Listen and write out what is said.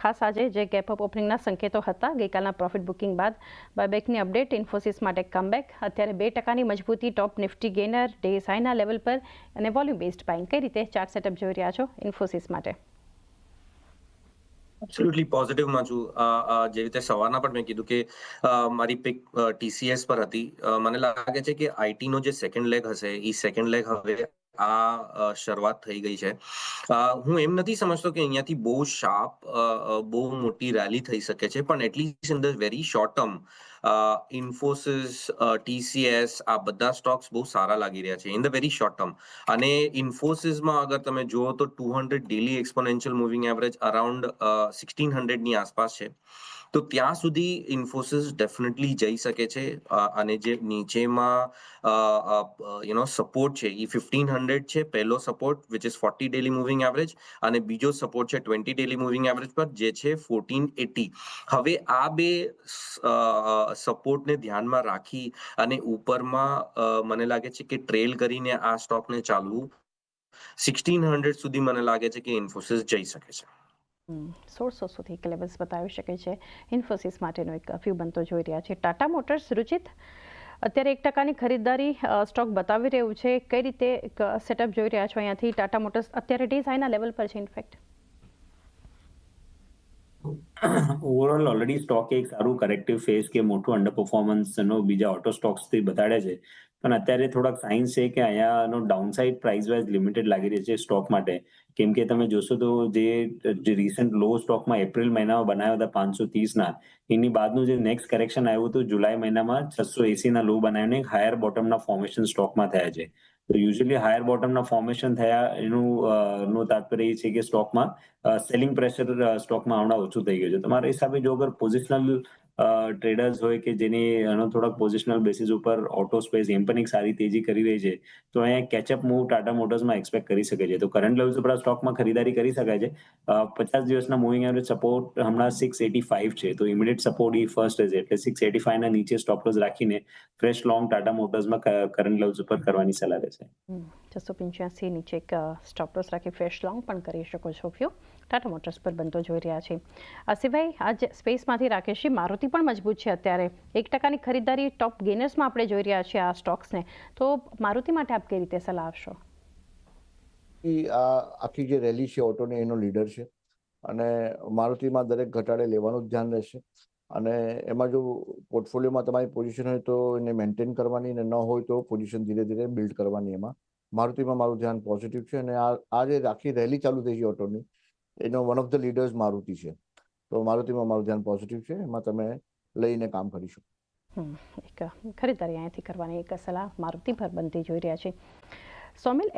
ખાસ આજે જે ગેપ અપ ઓપનિંગના સંકેતો હતા ગઈકાલના પ્રોફિટ બુકિંગ બાદ બાયબેકની અપડેટ, ઇન્ફોસિસ માટે કમબેક, અત્યારે 2% મજબૂતી, ટોપ નિફ્ટી ગેનર, ડે હાઈના લેવલ પર અને વોલ્યુમ બેઝડ બાઇંગ. કઈ રીતે ચાર્ટ સેટઅપ જોઈ રહ્યા છો ઇન્ફોસિસ માટે? એબ્સોલ્યુટલી પોઝિટિવમાં છું. જે રીતે સવારના પણ મેં કીધું કે મારી પિક ટીસીએસ પર હતી. મને લાગે છે કે આઈટીનો જે સેકન્ડ લેગ હશે એ સેકન્ડ લેગ હવે શરૂઆત થઈ ગઈ છે. હું એમ નથી સમજતો કે અહીંયાથી બહુ શાર્પ બહુ મોટી રેલી થઈ શકે છે, પણ at least in the very short term Infosys, TCS આ બધા સ્ટોક્સ બહુ સારા લાગી રહ્યા છે in the very short term. અને ઇન્ફોસિસમાં અગર તમે જુઓ તો 200 daily exponential moving average around 1600ની આસપાસ છે. તો ત્યાં સુધી ઇન્ફોસિસ ડેફિનેટલી જઈ શકે છે. અને જે નીચેમાં સપોર્ટ છે એ 1500 છે, પહેલો support which is 40 daily moving average, અને બીજો સપોર્ટ છે 20 ડેલી મૂવિંગ એવરેજ પર જે છે 1480. હવે આ બે સપોર્ટને ધ્યાનમાં રાખી અને ઉપરમાં મને લાગે છે કે ટ્રેલ કરીને આ સ્ટોકને ચાલવું 1600 સુધી મને લાગે છે કે ઇન્ફોસિસ જઈ શકે છે. 1600 સુધી એક લેવલ્સ બતાવી શકે છે ઇન્ફોસિસ માટેનો એક વ્યૂ બનતો જોઈ રહ્યા છે. ટાટા મોટર્સ, રુચિત, અત્યારે 1%ની ખરીદદારી સ્ટોક બતાવી રહ્યું છે. કઈ રીતે સેટઅપ જોઈ રહ્યા છો અહીંયાથી? ટાટા મોટર્સ અત્યારે ડે હાઈના લેવલ પર છે ઇનફેક્ટ. ઓવરઓલ ઓલરેડી સ્ટોક એક સારું કરેક્ટિવ ફેઝ કે મોટું અંડર પરફોર્મન્સનો બીજા ઓટો સ્ટોક્સથી બતાડે છે, પણ અત્યારે થોડાક સાઇન્સ છે કે અહીંયાનો ડાઉનસાઇડ પ્રાઇસ વાઇઝ લિમિટેડ લાગી રહી છે સ્ટોક માટે. કેમ કે તમે જોશો તો જે રિસન્ટ લો સ્ટોકમાં એપ્રિલ મહિનામાં બનાવ્યા હતા 530ના, એની બાદનું જે નેક્સ્ટ કરેક્શન આવ્યું હતું જુલાઈ મહિનામાં 680ના લો બનાવીને એક હાયર બોટમના ફોર્મેશન સ્ટોકમાં થયા છે. તો યુઝ્યુઅલી હાયર બોટમના ફોર્મેશન થયા એનું તાત્પર્ય એ છે કે સ્ટોકમાં સેલિંગ પ્રેશર સ્ટોકમાં હમણાં ઓછું થઈ ગયું છે. તમારા હિસાબે જો અગર પોઝિશનલ ટ્રેડર્સ હોય કે જેની થોડાક પોઝિશનલ બેસિસ ઉપર ઓટો સ્પેસ એમ પણ એક સારી તેજી કરી રહી છે, તો અહીંયા કેચઅપ મૂવ ટાટા મોટર્સમાં એક્સપેક્ટ કરી શકે છે. તો કરંટ લેવલ્સ ઉપર સ્ટોકમાં ખરીદારી કરી શકાય છે. 50 દિવસના મૂવિંગ એવરેજ સપોર્ટ હમણાં 685 છે, તો ઇમિડિયેટ સપોર્ટ એ ફર્સ્ટ છે, એટલે 685ના નીચે સ્ટોપ લોસ રાખીને ફ્રેશ લોંગ ટાટા મોટર્સમાં કરંટ લેવલ્સ ઉપર કરવાની સલાહ રહેશે. 685 નીચે એક સ્ટોપ લોસ રાખી ફ્રેશ લોંગ પણ કરી શકો છો. વ્યૂ ટાટા મોટર્સ પર બનતો જોઈ રહ્યા છે. આ સિવાય આજ સ્પેસમાંથી રાકેશજી, મારુતિ પણ મજબૂત છે અત્યારે, 1%ની ખરીદારી ટોપ ગેનર્સમાં આપણે જોઈ રહ્યા છીએ આ સ્ટોક્સને. તો મારુતિ માટે આપ કઈ રીતે સલાહ આપશો? આ આખી જે રેલી છે ઓટોની એનો લીડર છે, અને મારુતિમાં દરેક ઘટાડે લેવાનું જ ધ્યાન રહેશે. અને એમાં જો પોર્ટફોલિયોમાં તમારી પોઝિશન હોય તો એને મેન્ટેન કરવાની, અને ન હોય તો પોઝિશન ધીરે ધીરે બિલ્ડ કરવાની. એમાં મારુતિમાં મારું ધ્યાન પોઝિટિવ છે, અને આ જે આખી રેલી ચાલુ થઈ છે ઓટોની, એનો one of the leaders Maruti છે. તો મારુતિમાં મારું ધ્યાન પોઝિટિવ છે, એમાં તમે લઈને કામ કરી શકો. એક ખરીદારી અહીંયાથી કરવાની એક સલાહ મારુતિ પર બનતી જોઈ રહ્યા છે. સોમિલ,